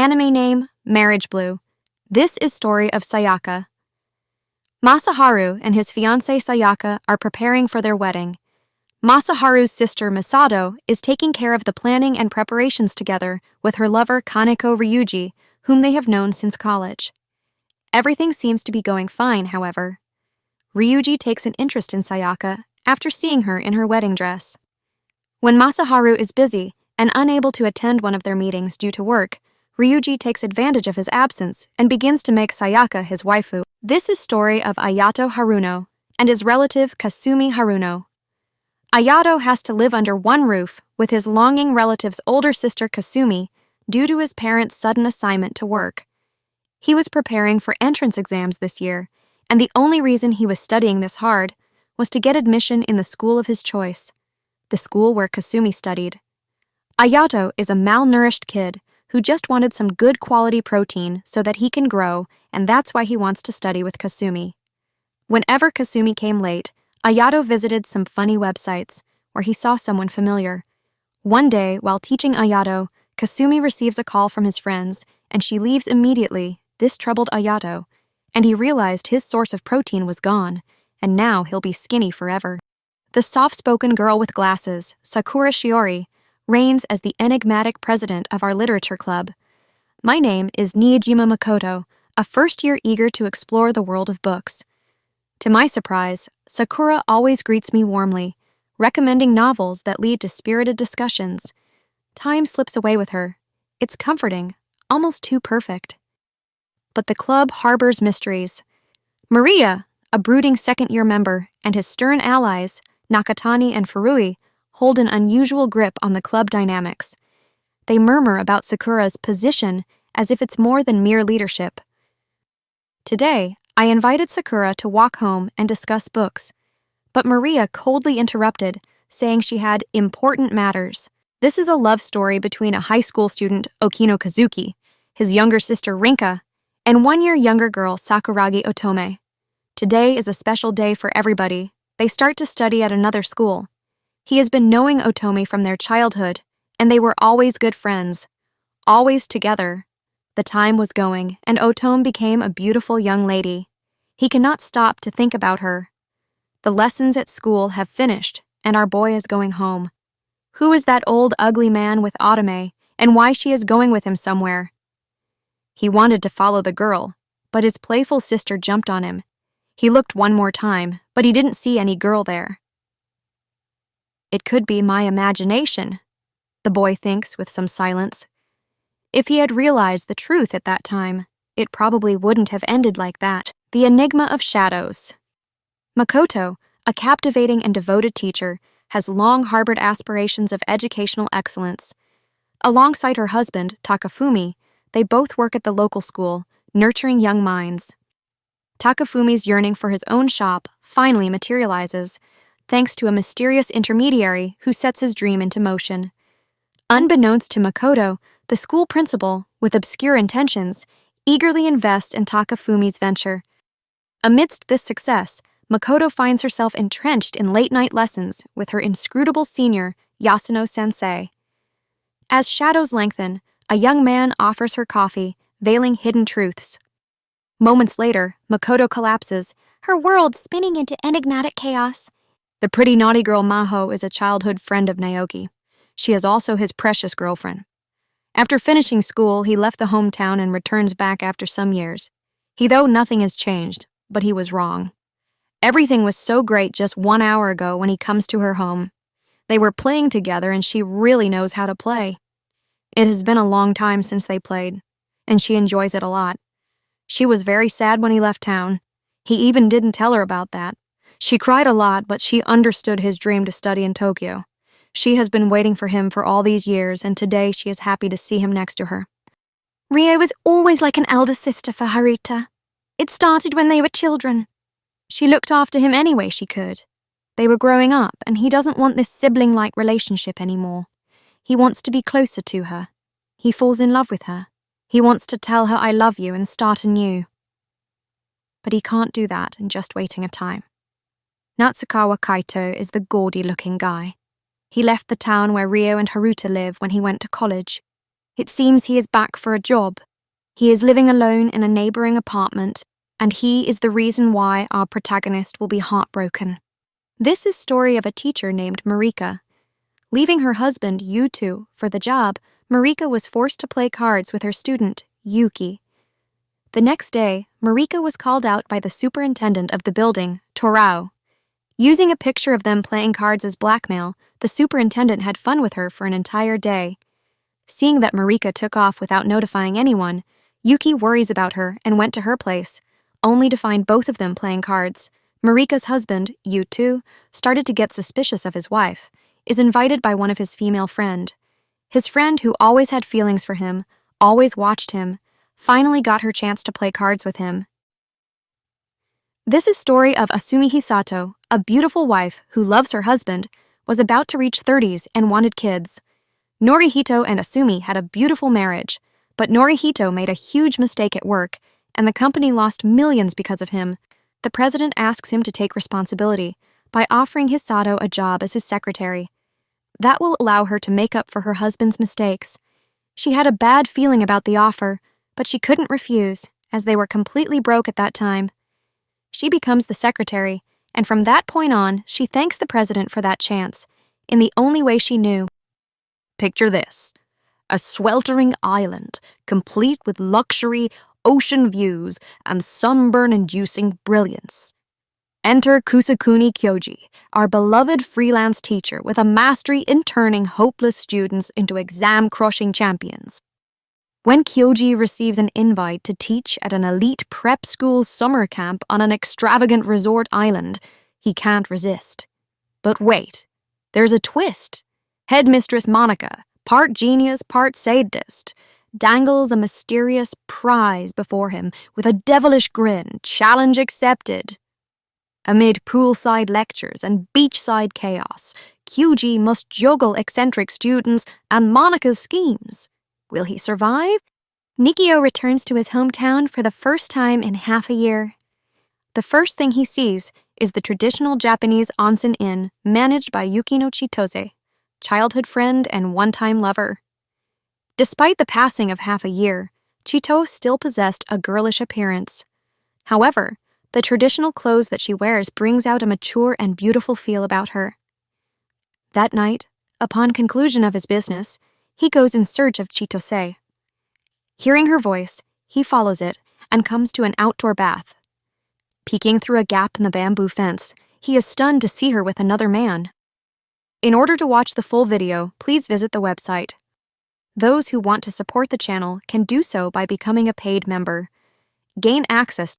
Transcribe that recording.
Anime name, Marriage Blue. This is story of Sayaka. Masaharu and his fiancée Sayaka are preparing for their wedding. Masaharu's sister Misato is taking care of the planning and preparations together with her lover Kaneko Ryuji, whom they have known since college. Everything seems to be going fine, however. Ryuji takes an interest in Sayaka after seeing her in her wedding dress. When Masaharu is busy and unable to attend one of their meetings due to work, Ryuji takes advantage of his absence and begins to make Sayaka his waifu. This is story of Ayato Haruno and his relative Kasumi Haruno. Ayato has to live under one roof with his longing relative's older sister Kasumi due to his parents' sudden assignment to work. He was preparing for entrance exams this year, and the only reason he was studying this hard was to get admission in the school of his choice, the school where Kasumi studied. Ayato is a malnourished kid who just wanted some good quality protein so that he can grow, and that's why he wants to study with Kasumi. Whenever Kasumi came late, Ayato visited some funny websites where he saw someone familiar. One day, while teaching Ayato, Kasumi receives a call from his friends, and she leaves immediately. This troubled Ayato, and he realized his source of protein was gone, and now he'll be skinny forever. The soft-spoken girl with glasses, Sakura Shiori, reigns as the enigmatic president of our literature club. My name is Nijima Makoto, a first-year eager to explore the world of books. To my surprise, Sakura always greets me warmly, recommending novels that lead to spirited discussions. Time slips away with her. It's comforting, almost too perfect. But the club harbors mysteries. Maria, a brooding second-year member, and his stern allies, Nakatani and Furui, hold an unusual grip on the club dynamics. They murmur about Sakura's position as if it's more than mere leadership. Today, I invited Sakura to walk home and discuss books, but Maria coldly interrupted, saying she had important matters. This is a love story between a high school student, Okino Kazuki, his younger sister Rinka, and 1 year younger girl, Sakuragi Otome. Today is a special day for everybody. They start to study at another school. He has been knowing Otome from their childhood, and they were always good friends, always together. The time was going, and Otome became a beautiful young lady. He cannot stop to think about her. The lessons at school have finished, and our boy is going home. Who is that old ugly man with Otome, and why she is going with him somewhere? He wanted to follow the girl, but his playful sister jumped on him. He looked one more time, but he didn't see any girl there. It could be my imagination, the boy thinks with some silence. If he had realized the truth at that time, it probably wouldn't have ended like that. The Enigma of Shadows. Makoto, a captivating and devoted teacher, has long harbored aspirations of educational excellence. Alongside her husband, Takafumi, they both work at the local school, nurturing young minds. Takafumi's yearning for his own shop finally materializes, thanks to a mysterious intermediary who sets his dream into motion. Unbeknownst to Makoto, the school principal, with obscure intentions, eagerly invests in Takafumi's venture. Amidst this success, Makoto finds herself entrenched in late-night lessons with her inscrutable senior, Yasuno-sensei. As shadows lengthen, a young man offers her coffee, veiling hidden truths. Moments later, Makoto collapses, her world spinning into enigmatic chaos. The pretty naughty girl Maho is a childhood friend of Naoki. She is also his precious girlfriend. After finishing school, he left the hometown and returns back after some years. Though nothing has changed, but he was wrong. Everything was so great just 1 hour ago when he comes to her home. They were playing together and she really knows how to play. It has been a long time since they played, and she enjoys it a lot. She was very sad when he left town. He even didn't tell her about that. She cried a lot, but she understood his dream to study in Tokyo. She has been waiting for him for all these years, and today she is happy to see him next to her. Rio was always like an elder sister for Harita. It started when they were children. She looked after him any way she could. They were growing up, and he doesn't want this sibling-like relationship anymore. He wants to be closer to her. He falls in love with her. He wants to tell her I love you and start anew. But he can't do that in just waiting a time. Natsukawa Kaito is the gaudy-looking guy. He left the town where Rio and Haruta live when he went to college. It seems he is back for a job. He is living alone in a neighboring apartment, and he is the reason why our protagonist will be heartbroken. This is story of a teacher named Marika. Leaving her husband, Yutu, for the job, Marika was forced to play cards with her student, Yuki. The next day, Marika was called out by the superintendent of the building, Torao. Using a picture of them playing cards as blackmail, the superintendent had fun with her for an entire day. Seeing that Marika took off without notifying anyone, Yuki worries about her and went to her place, only to find both of them playing cards. Marika's husband, Yutu, started to get suspicious of his wife, is invited by one of his female friend. His friend, who always had feelings for him, always watched him, finally got her chance to play cards with him. This is story of Asumi Hisato, a beautiful wife who loves her husband, was about to reach 30s and wanted kids. Norihito and Asumi had a beautiful marriage, but Norihito made a huge mistake at work, and the company lost millions because of him. The president asks him to take responsibility by offering Hisato a job as his secretary. That will allow her to make up for her husband's mistakes. She had a bad feeling about the offer, but she couldn't refuse, as they were completely broke at that time. She becomes the secretary, and from that point on, she thanks the president for that chance, in the only way she knew. Picture this: a sweltering island, complete with luxury, ocean views, and sunburn-inducing brilliance. Enter Kusakuni Kyoji, our beloved freelance teacher with a mastery in turning hopeless students into exam-crushing champions. When Kyoji receives an invite to teach at an elite prep school summer camp on an extravagant resort island, he can't resist. But wait, there's a twist. Headmistress Monica, part genius, part sadist, dangles a mysterious prize before him with a devilish grin, challenge accepted. Amid poolside lectures and beachside chaos, Kyoji must juggle eccentric students and Monica's schemes. Will he survive? Nikio returns to his hometown for the first time in half a year. The first thing he sees is the traditional Japanese onsen inn managed by Yukino Chitose, childhood friend and one-time lover. Despite the passing of half a year, Chito still possessed a girlish appearance. However, the traditional clothes that she wears brings out a mature and beautiful feel about her. That night, upon conclusion of his business, he goes in search of Chitose. Hearing her voice, he follows it and comes to an outdoor bath. Peeking through a gap in the bamboo fence, he is stunned to see her with another man. In order to watch the full video, please visit the website. Those who want to support the channel can do so by becoming a paid member. Gain access